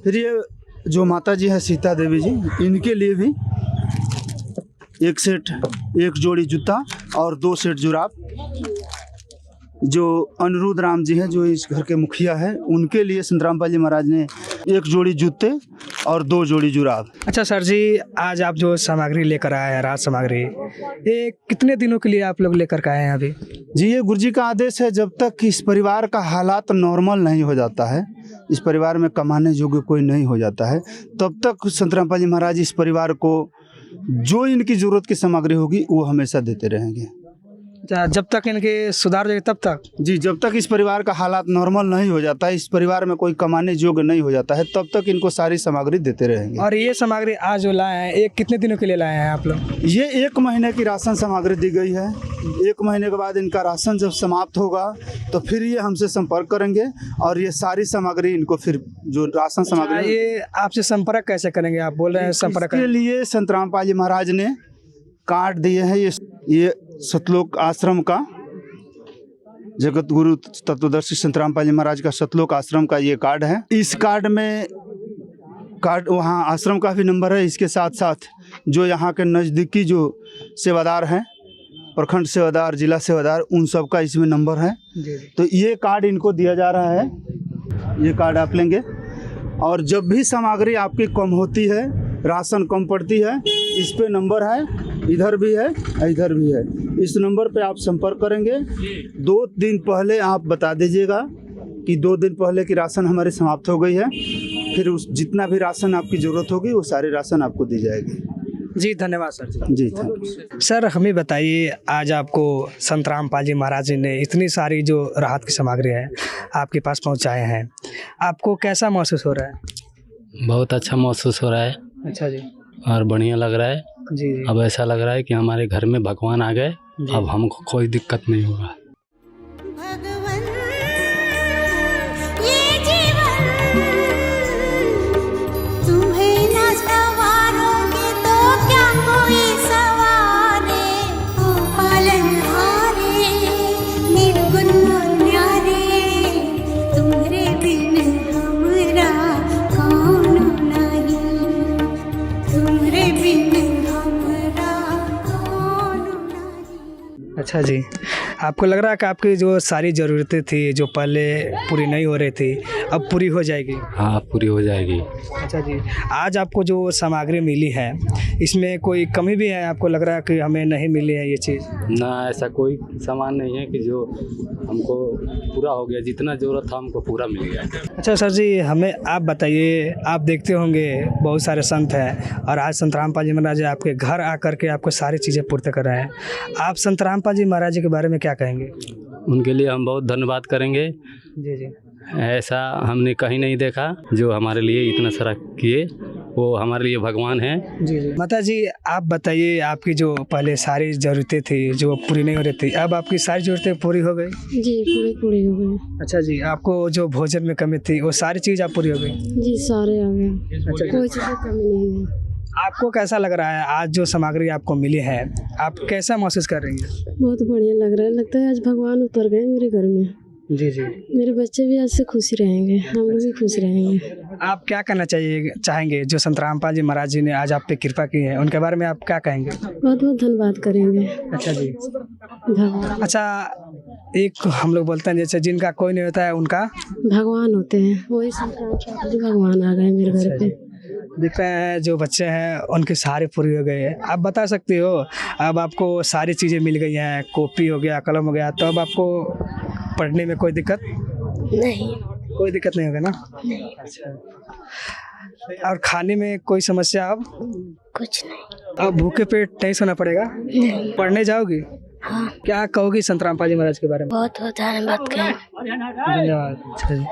फिर ये जो माता जी है सीता देवी जी, इनके लिए भी 1 जोड़ी जूता और 2 सेट जुराब। जो अनिरुद्ध राम जी हैं जो इस घर के मुखिया हैं, उनके लिए संतरामपाल जी महाराज ने 1 जोड़ी जूते और 2 जोड़ी जुराब। अच्छा सर जी, आज आप जो सामग्री लेकर आए हैं, राज सामग्री, ये कितने दिनों के लिए आप लोग लेकर के आए हैं अभी? जी, ये गुरुजी का आदेश है, जब तक इस परिवार का हालात नॉर्मल नहीं हो जाता है, इस परिवार में कमाने योग्य कोई नहीं हो जाता है, तब तक संतरामपाल जी महाराज इस परिवार को जो इनकी ज़रूरत की सामग्री होगी वो हमेशा देते रहेंगे। जब तक इनके सुधार जाए तब तक? जी, जब तक इस परिवार का हालात नॉर्मल नहीं हो जाता है, इस परिवार में कोई कमाने योग्य नहीं हो जाता है, तब तक इनको सारी सामग्री देते रहेंगे। और ये सामग्री आज जो लाए हैं, ये कितने दिनों के लिए लाए हैं आप लोग? ये 1 महीने की राशन सामग्री दी गई है। 1 महीने के बाद इनका राशन जब समाप्त होगा तो फिर ये हमसे संपर्क करेंगे और ये सारी सामग्री इनको फिर जो राशन सामग्री, ये आपसे संपर्क कैसे करेंगे? आप बोल रहे हैं संपर्क के लिए संतरामपाल जी महाराज ने कार्ड दिए हैं। ये सतलोक आश्रम का, जगत गुरु तत्वदर्शी संतरामपाल जी महाराज का सतलोक आश्रम का ये कार्ड है। इस कार्ड में वहाँ आश्रम का भी नंबर है। इसके साथ साथ जो यहाँ के नज़दीकी जो सेवादार हैं, प्रखंड सेवादार, जिला सेवादार, उन सब का इसमें नंबर है। तो ये कार्ड इनको दिया जा रहा है, ये कार्ड आप लेंगे। और जब भी सामग्री आपकी कम होती है, राशन कम पड़ती है, इस पे नंबर है, इधर भी है, इधर भी है। इस नंबर पे आप संपर्क करेंगे। 2 दिन पहले आप बता दीजिएगा कि 2 दिन पहले की राशन हमारी समाप्त हो गई है, फिर उस जितना भी राशन आपकी ज़रूरत होगी वो सारी राशन आपको दी जाएगी। जी धन्यवाद सर जी। जी थैंक यू। सर हमें बताइए, आज आपको संतरामपाल जी महाराज जी ने इतनी सारी जो राहत की सामग्री है आपके पास पहुंचाए हैं, आपको कैसा महसूस हो रहा है? बहुत अच्छा महसूस हो रहा है। अच्छा जी। और बढ़िया लग रहा है जी जी। अब ऐसा लग रहा है कि हमारे घर में भगवान आ गए, अब हमको कोई दिक्कत नहीं होगा। अच्छा जी, आपको लग रहा है कि आपकी जो सारी ज़रूरतें थी जो पहले पूरी नहीं हो रही थी अब पूरी हो जाएगी? हाँ, पूरी हो जाएगी। अच्छा जी, आज आपको जो सामग्री मिली है इसमें कोई कमी भी है? आपको लग रहा है कि हमें नहीं मिली है ये चीज़? ना, ऐसा कोई सामान नहीं है कि जो हमको पूरा हो गया, जितना ज़रूरत था हमको पूरा मिल गया। अच्छा सर जी, हमें आप बताइए, आप देखते होंगे बहुत सारे संत हैं और आज संतरामपाल जी महाराज आपके घर आकर के आपको सारी चीज़ें पूर्ति कर रहे हैं। आप संतरामपाल जी महाराज जी के बारे में क्या कहेंगे? उनके लिए हम बहुत धन्यवाद करेंगे। जी जी। ऐसा हमने कहीं नहीं देखा जो हमारे लिए इतना सारा किए, वो हमारे लिए भगवान हैं। जी जी। माता जी आप बताइए, आपकी जो पहले सारी ज़रूरतें थी जो पूरी नहीं हो रही थी, अब आपकी सारी ज़रूरतें पूरी हो गई? जी, पूरी हो गई। अच्छा जी, आपको जो भोजन में कमी थी वो सारी चीज़ आप पूरी हो गई? जी, सारे आ गए। अच्छा, कोई चीज़ की कमी नहीं है। आपको कैसा लग रहा है आज जो सामग्री आपको मिली है, आप कैसा महसूस कर रही हैं? बहुत बढ़िया लग रहा है, लगता है आज भगवान उतर गए मेरे घर में। जी जी। मेरे बच्चे भी आज से खुश रहेंगे, हम लोग भी खुश रहेंगे। आप क्या कहना चाहेंगे जो संत रामपाल जी महाराज जी ने आज आप पे कृपा की है, उनके बारे में आप क्या कहेंगे? बहुत बहुत धन्यवाद करेंगे। अच्छा जी। भगवान अच्छा, एक हम लोग बोलते हैं जैसे जिनका कोई नहीं होता है उनका भगवान होते हैं, वही संत भगवान आ गए मेरे घर पे। दिख रहे हैं जो बच्चे हैं उनके सारे पूरी हो गए हैं। आप बता सकते हो, अब आपको सारी चीज़ें मिल गई हैं, कॉपी हो गया, कलम हो गया, तो अब आपको पढ़ने में कोई दिक्कत नहीं। कोई दिक्कत नहीं होगा ना? नहीं। अच्छा, और खाने में कोई समस्या? अब कुछ नहीं। अब भूखे पेट नहीं सोना पड़ेगा? नहीं। पढ़ने जाओगी? हाँ। क्या कहोगी संत रामपाल जी महाराज के बारे में? बहुत बहुत धन्यवाद कहें। धन्यवाद। अच्छा जी।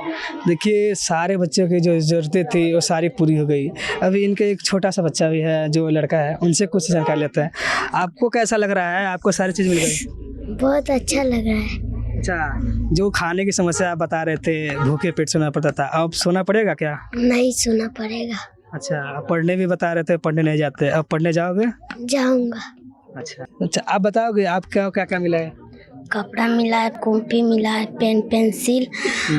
देखिए, सारे बच्चों की जो ज़रूरतें थी वो सारी पूरी हो गई। अभी इनके एक छोटा सा बच्चा भी है जो लड़का है, उनसे कुछ जानकारी लेते हैं। आपको कैसा लग रहा है? आपको सारी चीज़ मिल गई? बहुत अच्छा लग रहा है। अच्छा, जो खाने की समस्या आप बता रहे थे, भूखे पेट सोना पड़ता था, अब सोना पड़ेगा क्या? नहीं सोना पड़ेगा। अच्छा, आप पढ़ने भी बता रहे थे, पढ़ने नहीं जाते, अब पढ़ने जाओगे? जाऊंगा। अच्छा, आप बताओगे आप क्या क्या क्या मिला है? कपड़ा मिला है, कॉपी मिला है, पेन पेंसिल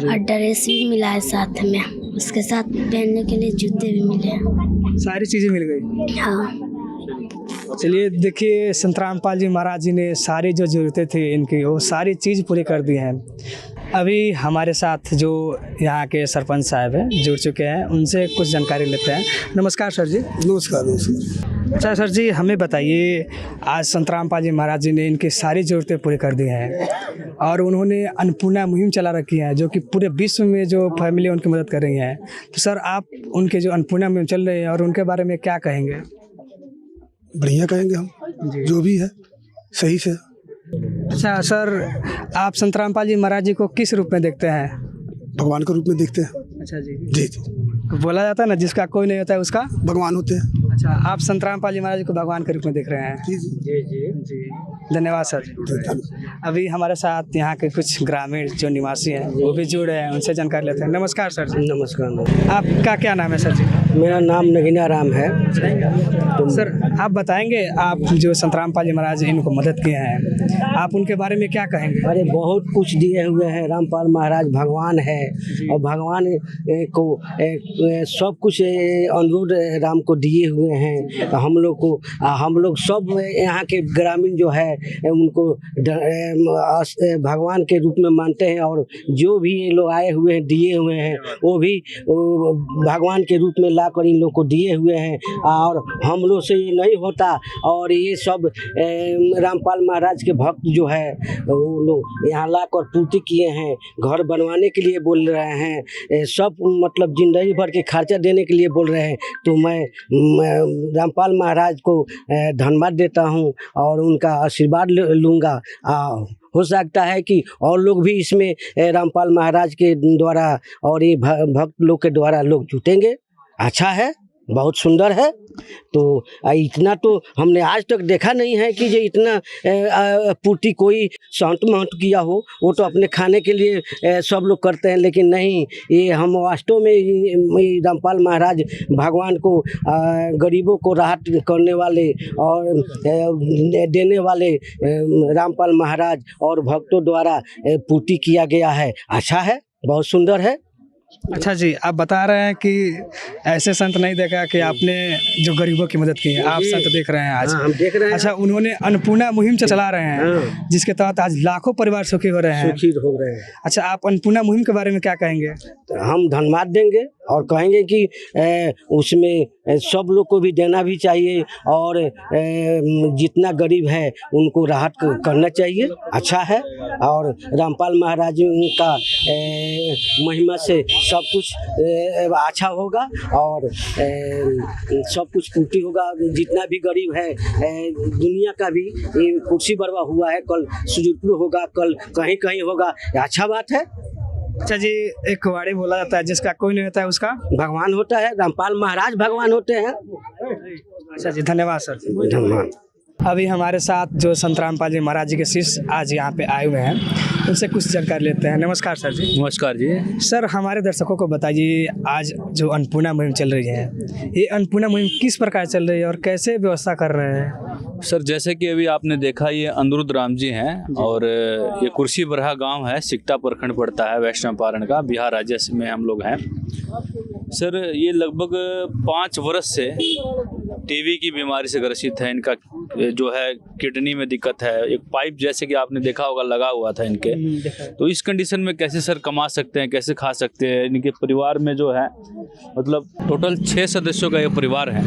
और ड्रेस भी मिला है साथ में। उसके साथ पहनने के लिए जूते भी मिले हैं। सारी चीज़ें मिल गई? हाँ। चलिए, देखिए, संत रामपाल जी महाराज जी ने सारी जो ज़रूरतें थी इनकी वो सारी चीज़ पूरी कर दी हैं। अभी हमारे साथ जो यहाँ के सरपंच साहब हैं जुड़ चुके हैं, उनसे कुछ जानकारी लेते हैं। नमस्कार सर जी। नमस्कार। अच्छा सर जी, हमें बताइए, आज संत रामपाल जी महाराज जी ने इनकी सारी ज़रूरतें पूरी कर दी हैं और उन्होंने अन्नपूर्णा मुहिम चला रखी है जो कि पूरे विश्व में जो फैमिली उनकी मदद कर रही हैं। तो सर, आप उनके जो अन्नपूर्णा मुहिम चल रही है और उनके बारे में क्या कहेंगे? बढ़िया कहेंगे हम, जो भी है सही से। अच्छा सर, आप संत रामपाल जी महाराज जी को किस रूप में देखते हैं? भगवान के रूप में देखते हैं। अच्छा जी। जी जी। बोला जाता है ना, जिसका कोई नहीं होता है उसका भगवान होते हैं। अच्छा, आप संत रामपाल जी महाराज को भगवान के रूप में देख रहे हैं? जी जी जी जी जी। धन्यवाद सर। अभी हमारे साथ यहाँ के कुछ ग्रामीण जो निवासी हैं वो भी जुड़ रहे हैं, उनसे जानकारी लेते हैं। नमस्कार सर जी। नमस्कार। आपका क्या नाम है सर जी? मेरा नाम नगीना राम है। तो सर, आप बताएंगे, आप जो संत रामपाल जी महाराज इनको मदद किए हैं, आप उनके बारे में क्या कहेंगे? अरे बहुत कुछ दिए हुए हैं। रामपाल महाराज भगवान है और भगवान को सब कुछ अनुरोध राम को दिए हुए हैं। हम लोग सब यहाँ के ग्रामीण जो है उनको भगवान के रूप में मानते हैं और जो भी ये लोग आए हुए हैं दिए हुए हैं वो भी भगवान के रूप में ला कर इन लोग को दिए हुए हैं। और हम लोग से ये नहीं होता और ये सब रामपाल महाराज के भक्त जो है वो लोग यहाँ ला कर पूर्ति किए हैं, घर बनवाने के लिए बोल रहे हैं, सब मतलब जिंदगी भर के खर्चा देने के लिए बोल रहे हैं। तो मैं रामपाल महाराज को धन्यवाद देता हूँ और उनका आशीर्वाद लूँगा। हो सकता है कि और लोग भी इसमें रामपाल महाराज के द्वारा और ये भक्त लोग के द्वारा लोग जुटेंगे। अच्छा है, बहुत सुंदर है। तो इतना तो हमने आज तक देखा नहीं है कि जो इतना पूर्ति कोई संत महंत किया हो। वो तो अपने खाने के लिए सब लोग करते हैं, लेकिन नहीं, ये हम वास्तव में रामपाल महाराज भगवान को गरीबों को राहत करने वाले और देने वाले रामपाल महाराज और भक्तों द्वारा पूर्ति किया गया है। अच्छा है, बहुत सुंदर है। अच्छा जी, आप बता रहे हैं कि ऐसे संत नहीं देखा कि आपने जो गरीबों की मदद की है, आप संत देख रहे हैं आज। हाँ, हम देख रहे हैं। अच्छा, उन्होंने अन्नपूर्णा मुहिम चला रहे हैं जिसके तहत आज लाखों परिवार सुखी हो रहे हैं। अच्छा, आप अन्नपूर्णा मुहिम के बारे में क्या कहेंगे? तो हम धन्यवाद देंगे और कहेंगे कि उसमें सब लोग को भी देना भी चाहिए और जितना गरीब है उनको राहत करना चाहिए। अच्छा है, और रामपाल महाराज का महिमा से सब कुछ अच्छा होगा और सब कुछ पूर्ति होगा। जितना भी गरीब है दुनिया का भी कुर्सी बरवा हुआ है, कल सुजूपुर होगा, कल कहीं कहीं होगा। अच्छा बात है। अच्छा जी, एक वाणी बोला जाता है, जिसका कोई नहीं होता है उसका भगवान होता है। रामपाल महाराज भगवान होते हैं। अच्छा जी, धन्यवाद सर। धन्यवाद। अभी हमारे साथ जो संत रामपाल जी महाराज जी के शिष्य आज यहाँ पे आए हुए हैं, उनसे कुछ जानकारी लेते हैं। नमस्कार सर जी। नमस्कार जी। सर, हमारे दर्शकों को बताइए, आज जो अन्नपूर्णा मुहिम चल रही है, ये अन्नपूर्णा मुहिम किस प्रकार चल रही है और कैसे व्यवस्था कर रहे हैं? सर, जैसे कि अभी आपने देखा, ये अनिरुद्ध राम जी हैं और ये कुर्सी बरहा गांव है, सिकटा प्रखंड पड़ता है, वेस्ट चंपारण का, बिहार राज्य में हम लोग हैं। सर, ये लगभग 5 वर्ष से टीबी की बीमारी से ग्रसित है। इनका जो है किडनी में दिक्कत है, एक पाइप जैसे कि आपने देखा होगा लगा हुआ था इनके। तो इस कंडीशन में कैसे सर कमा सकते हैं, कैसे खा सकते हैं? इनके परिवार में जो है मतलब टोटल 6 सदस्यों का ये परिवार है।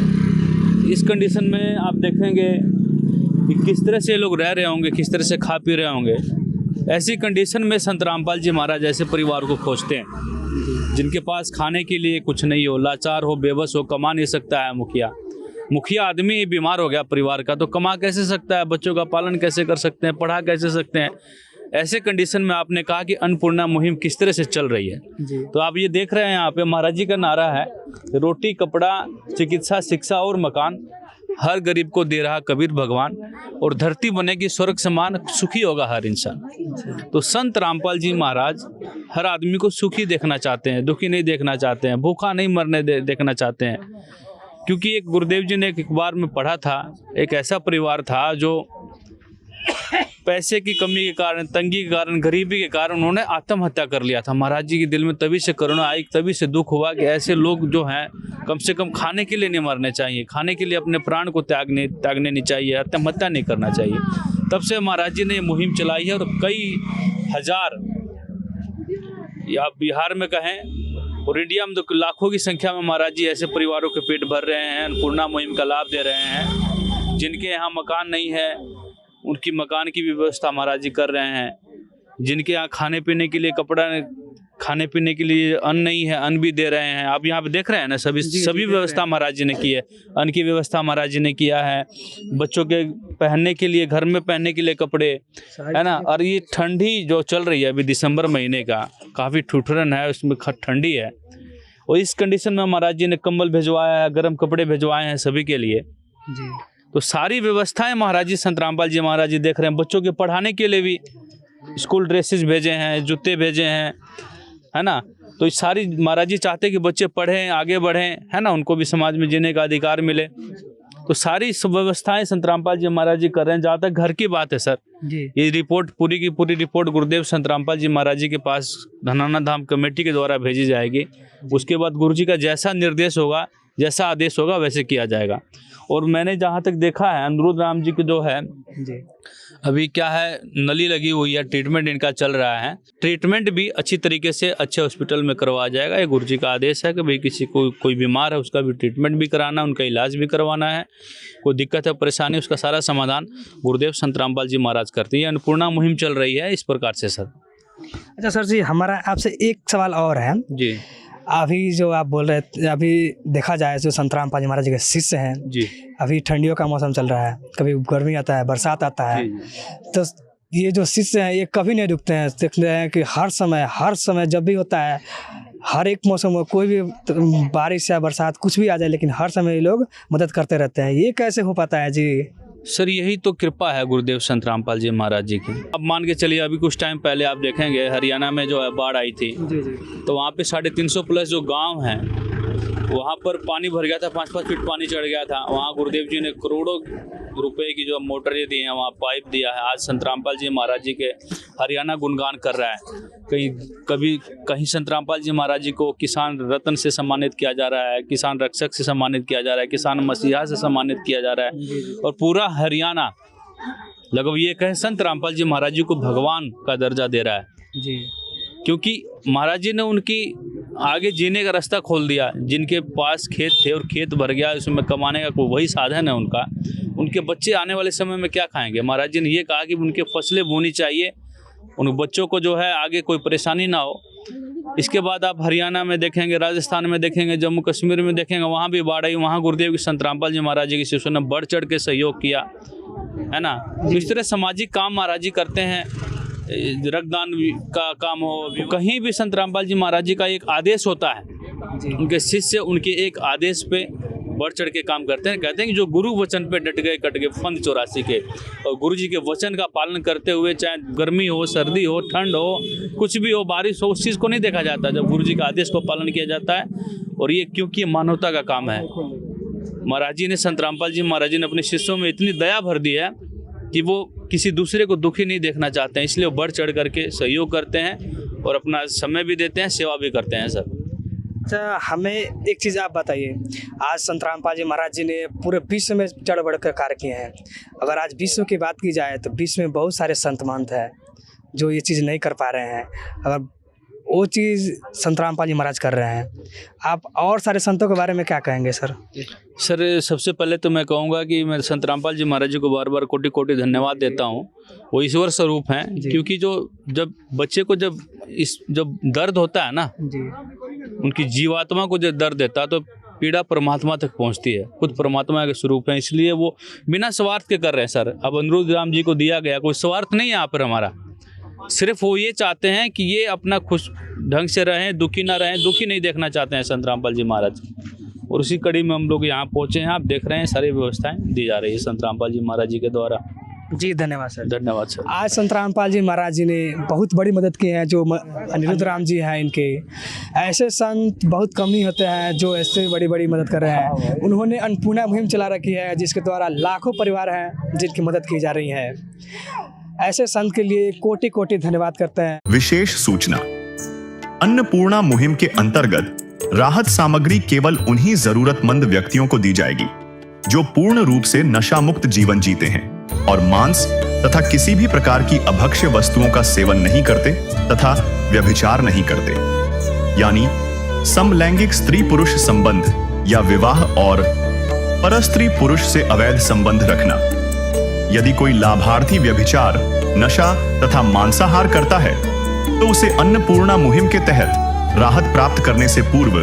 इस कंडीशन में आप देखेंगे कि किस तरह से लोग रह रहे होंगे, किस तरह से खा पी रहे होंगे। ऐसी कंडीशन में संत रामपाल जी महाराज ऐसे परिवार को खोजते हैं जिनके पास खाने के लिए कुछ नहीं हो, लाचार हो, बेबस हो, कमा नहीं सकता है। मुखिया आदमी ही बीमार हो गया परिवार का, तो कमा कैसे सकता है, बच्चों का पालन कैसे कर सकते हैं, पढ़ा कैसे सकते हैं? ऐसे कंडीशन में आपने कहा कि अन्नपूर्णा मुहिम किस तरह से चल रही है जी। तो आप ये देख रहे हैं, यहाँ पे महाराज जी का नारा है, रोटी कपड़ा चिकित्सा शिक्षा और मकान, हर गरीब को दे रहा कबीर भगवान, और धरती बनेगी स्वर्ग समान, सुखी होगा हर इंसान। तो संत रामपाल जी महाराज हर आदमी को सुखी देखना चाहते हैं, दुखी नहीं देखना चाहते हैं, भूखा नहीं मरने देखना चाहते हैं। क्योंकि एक गुरुदेव जी ने एक बार में पढ़ा था, एक ऐसा परिवार था जो पैसे की कमी के कारण, तंगी के कारण, गरीबी के कारण उन्होंने आत्महत्या कर लिया था। महाराज जी के दिल में तभी से करुणा आई, तभी से दुख हुआ कि ऐसे लोग जो हैं कम से कम खाने के लिए नहीं मरने चाहिए, खाने के लिए अपने प्राण को त्यागने नहीं चाहिए, आत्महत्या नहीं करना चाहिए। तब से महाराज जी ने ये मुहिम चलाई है और कई हजार, या बिहार में कहें और इंडिया में तो लाखों की संख्या में महाराज जी ऐसे परिवारों के पेट भर रहे हैं, अन्नपूर्णा मुहिम का लाभ दे रहे हैं। जिनके यहाँ मकान नहीं है उनकी मकान की व्यवस्था महाराज जी कर रहे हैं। जिनके यहाँ खाने पीने के लिए कपड़ा, खाने पीने के लिए अन्न नहीं है, अन्न भी दे रहे हैं। आप यहाँ पे देख रहे हैं ना, सभी व्यवस्था महाराज जी ने की है। अन्न की व्यवस्था महाराज जी ने किया है, बच्चों के पहनने के लिए, घर में पहनने के लिए कपड़े, है ना। और ये ठंडी जो चल रही है अभी दिसंबर महीने का, काफ़ी ठुठुरन है, उसमें ठंडी है, और इस कंडीशन में महाराज जी ने कंबल भिजवाया है, गर्म कपड़े भिजवाए हैं सभी के लिए जी। तो सारी व्यवस्थाएं महाराज जी, संत रामपाल जी महाराज जी देख रहे हैं। बच्चों के पढ़ाने के लिए भी स्कूल ड्रेसेस भेजे हैं, जूते भेजे हैं, है ना। तो ये सारी महाराज जी चाहते हैं कि बच्चे पढ़ें, आगे बढ़ें, है ना, उनको भी समाज में जीने का अधिकार मिले। तो सारी व्यवस्थाएं संत रामपाल जी महाराज जी कर रहे हैं। जहाँ तक घर की बात है सर जी, ये रिपोर्ट पूरी की पूरी रिपोर्ट गुरुदेव संत रामपाल जी महाराज जी के पास धनाना धाम कमेटी के द्वारा भेजी जाएगी। उसके बाद गुरु जी का जैसा निर्देश होगा, जैसा आदेश होगा, वैसे किया जाएगा। और मैंने जहाँ तक देखा है, अनिरुद्ध राम जी की जो है जी, अभी क्या है, नली लगी हुई है, ट्रीटमेंट इनका चल रहा है। ट्रीटमेंट भी अच्छी तरीके से अच्छे हॉस्पिटल में करवाया जाएगा। ये गुरु जी का आदेश है कि भाई किसी को कोई बीमार है उसका भी ट्रीटमेंट भी कराना, उनका इलाज भी करवाना है। कोई दिक्कत है, परेशानी, उसका सारा समाधान गुरुदेव संत रामपाल जी महाराज करती है। अन्नपूर्णा मुहिम चल रही है इस प्रकार से सर। अच्छा सर जी, हमारा आपसे एक सवाल और है जी। अभी जो आप बोल रहे थे, अभी देखा जाए जो संत रामपाल जी महाराज जी के शिष्य हैं जी, अभी ठंडियों का मौसम चल रहा है, कभी गर्मी आता है, बरसात आता है, तो ये जो शिष्य हैं ये कभी नहीं रुकते हैं। देखते हैं कि हर समय जब भी होता है, हर एक मौसम में, कोई भी बारिश या बरसात कुछ भी आ जाए, लेकिन हर समय ये लोग मदद करते रहते हैं। ये कैसे हो पाता है जी? सर, यही तो कृपा है गुरुदेव संत रामपाल जी महाराज जी की। अब मान के चलिए, अभी कुछ टाइम पहले आप देखेंगे हरियाणा में जो है बाढ़ आई थी जी जी। तो वहाँ पे 350 प्लस जो गांव हैं, वहाँ पर पानी भर गया था, 5-5 फीट पानी चढ़ गया था। वहाँ गुरुदेव जी ने करोड़ों रुपए की जो मोटरें दी हैं, वहाँ पाइप दिया है। आज संत रामपाल जी महाराज जी के हरियाणा गुणगान कर रहा है। कहीं संत रामपाल जी महाराज जी को किसान रत्न से सम्मानित किया जा रहा है, किसान रक्षक से सम्मानित किया जा रहा है, किसान मसीहा से सम्मानित किया जा रहा है। और पूरा हरियाणा लगभग ये कहें संत रामपाल जी महाराज जी को भगवान का दर्जा दे रहा है जी। क्योंकि महाराज जी ने उनकी आगे जीने का रास्ता खोल दिया। जिनके पास खेत थे और खेत भर गया, उसमें कमाने का वही साधन है उनका। उनके बच्चे आने वाले समय में क्या खाएंगे? महाराज जी ने ये कहा कि उनके फसलें बोनी चाहिए, उन बच्चों को जो है आगे कोई परेशानी ना हो। इसके बाद आप हरियाणा में देखेंगे, राजस्थान में देखेंगे, जम्मू कश्मीर में देखेंगे, वहाँ भी बाढ़ आई। वहाँ गुरुदेव संत रामपाल जी महाराज जी के शिष्यों ने बढ़ चढ़ के सहयोग किया, है ना। इस तरह सामाजिक काम महाराज जी करते हैं। रक्तदान का काम हो, कहीं भी संत रामपाल जी महाराज जी का एक आदेश होता है, उनके शिष्य उनके एक आदेश पे बढ़ चढ़ के काम करते हैं। कहते हैं कि जो गुरु वचन पे डट गए कट गए फंद 84 के, और गुरु जी के वचन का पालन करते हुए, चाहे गर्मी हो, सर्दी हो, ठंड हो, कुछ भी हो, बारिश हो, उस चीज़ को नहीं देखा जाता जब गुरु जी के आदेश को पालन किया जाता है। और ये क्योंकि मानवता का काम है। महाराज जी ने, संत रामपाल जी महाराज जी ने अपने शिष्यों में इतनी दया भर दी है कि वो किसी दूसरे को दुखी नहीं देखना चाहते हैं, इसलिए वो बढ़ चढ़ करके सहयोग करते हैं और अपना समय भी देते हैं, सेवा भी करते हैं सर। अच्छा, हमें एक चीज़ आप बताइए, आज संत रामपाल जी महाराज जी ने पूरे विश्व में चढ़ बढ़ कर कार्य किए हैं। अगर आज विश्व की बात की जाए तो विश्व में बहुत सारे संत महंत हैं जो ये चीज़ नहीं कर पा रहे हैं, अगर वो चीज़ संत रामपाल जी महाराज कर रहे हैं। आप और सारे संतों के बारे में क्या कहेंगे सर? सर, सबसे पहले तो मैं कहूँगा कि मैं संत रामपाल जी महाराज जी को बार बार कोटि कोटि धन्यवाद देता हूँ। वो ईश्वर स्वरूप हैं, क्योंकि जब बच्चे को जब दर्द होता है ना, उनकी जीवात्मा को जब दर्द देता है तो पीड़ा परमात्मा तक पहुंचती है। खुद परमात्मा के स्वरूप है, इसलिए वो बिना स्वार्थ के कर रहे हैं सर। अब अनिरुद्ध राम जी को दिया गया, कोई स्वार्थ नहीं है यहाँ पर हमारा, सिर्फ वो ये चाहते हैं कि ये अपना खुश ढंग से रहें, दुखी ना रहें, दुखी नहीं देखना चाहते हैं संत रामपाल जी महाराज। और उसी कड़ी में हम लोग यहाँ पहुँचे हैं। आप देख रहे हैं सारी व्यवस्थाएं दी जा रही है संत रामपाल जी महाराज जी के द्वारा। जी धन्यवाद सर। धन्यवाद सर। आज संत रामपाल जी महाराज जी ने बहुत बड़ी मदद की है। जो अनिरुद्ध राम जी हैं, इनके ऐसे संत बहुत कम ही होते हैं जो ऐसे बड़ी बड़ी मदद कर रहे हैं। उन्होंने अन्नपूर्णा मुहिम चला रखी है, जिसके द्वारा लाखों परिवार हैं जिनकी मदद की जा रही है। ऐसे संत के लिए कोटि कोटि धन्यवाद करते हैं। विशेष सूचना, अन्नपूर्णा मुहिम के अंतर्गत राहत सामग्री केवल उन्हीं जरूरतमंद व्यक्तियों को दी जाएगी जो पूर्ण रूप से नशा मुक्त जीवन जीते हैं और मांस तथा किसी भी प्रकार की अभक्ष्य वस्तुओं का सेवन नहीं करते तथा व्यभिचार नहीं करते, यानी समलैंगिक स्त्री पुरुष संबंध या विवाह और परस्त्री पुरुष से अवैध संबंध रखना। यदि कोई लाभार्थी व्यभिचार, नशा तथा मांसाहार करता है तो उसे अन्नपूर्णा मुहिम के तहत राहत प्राप्त करने से पूर्व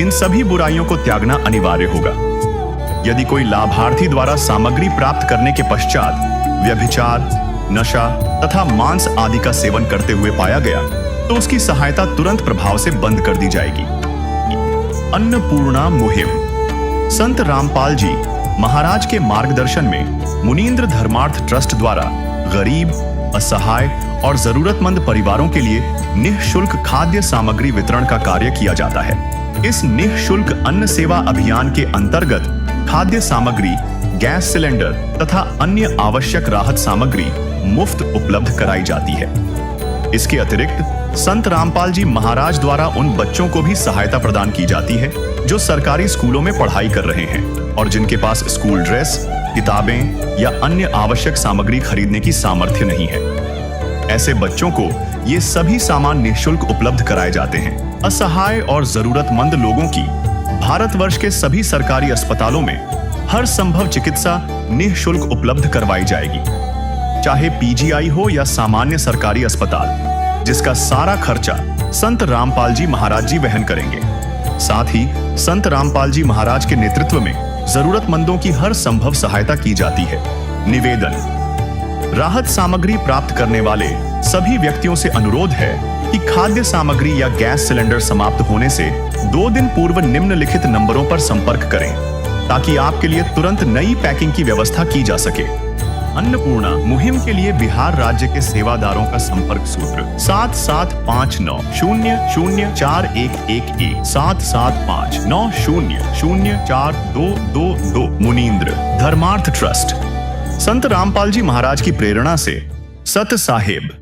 इन सभी बुराइयों को त्यागना अनिवार्य होगा। यदि कोई लाभार्थी द्वारा सामग्री प्राप्त करने के पश्चात व्यभिचार, नशा तथा मांस आदि का सेवन करते हुए पाया गया तो उसकी सहायता तुरंत प्रभाव से बंद कर दी जाएगी। अन्नपूर्णा मुहिम संत रामपाल जी महाराज के मार्गदर्शन में मुनींद्र धर्मार्थ ट्रस्ट द्वारा गरीब, असहाय और जरूरतमंद परिवारों के लिए निःशुल्क खाद्य सामग्री वितरण का कार्य किया जाता है। इस निःशुल्क अन्न सेवा अभियान के अंतर्गत खाद्य सामग्री, गैस सिलेंडर तथा अन्य आवश्यक राहत सामग्री मुफ्त उपलब्ध कराई जाती है। इसके अतिरिक्त संत रामपाल जी महाराज द्वारा उन बच्चों को भी सहायता प्रदान की जाती है जो सरकारी स्कूलों में पढ़ाई कर रहे हैं और जिनके पास स्कूल ड्रेस, किताबें या अन्य आवश्यक सामग्री खरीदने की सामर्थ्य नहीं है। ऐसे बच्चों को ये सभी सामान निःशुल्क उपलब्ध कराए जाते हैं। असहाय और जरूरतमंद लोगों की भारतवर्ष के सभी सरकारी अस्पतालों में हर संभव चिकित्सा निःशुल्क उपलब्ध करवाई जाएगी, चाहे पीजीआई हो या सामान्य सरकारी अस्पताल, जिसका सारा खर्चा संत रामपाल जी महाराज जी वहन करेंगे। साथ ही संत रामपाल जी महाराज के नेतृत्व में जरूरतमंदों की हर संभव सहायता की जाती है। निवेदन, राहत सामग्री प्राप्त करने वाले सभी व्यक्तियों से अनुरोध है कि खाद्य सामग्री या गैस सिलेंडर समाप्त होने से 2 दिन पूर्व निम्नलिखित नंबरों पर संपर्क करें ताकि आपके लिए तुरंत नई पैकिंग की व्यवस्था की जा सके। अन्नपूर्णा मुहिम के लिए बिहार राज्य के सेवादारों का संपर्क सूत्र 7759004211 7759004222। मुनींद्र धर्मार्थ ट्रस्ट संत रामपाल जी महाराज की प्रेरणा से सत साहिब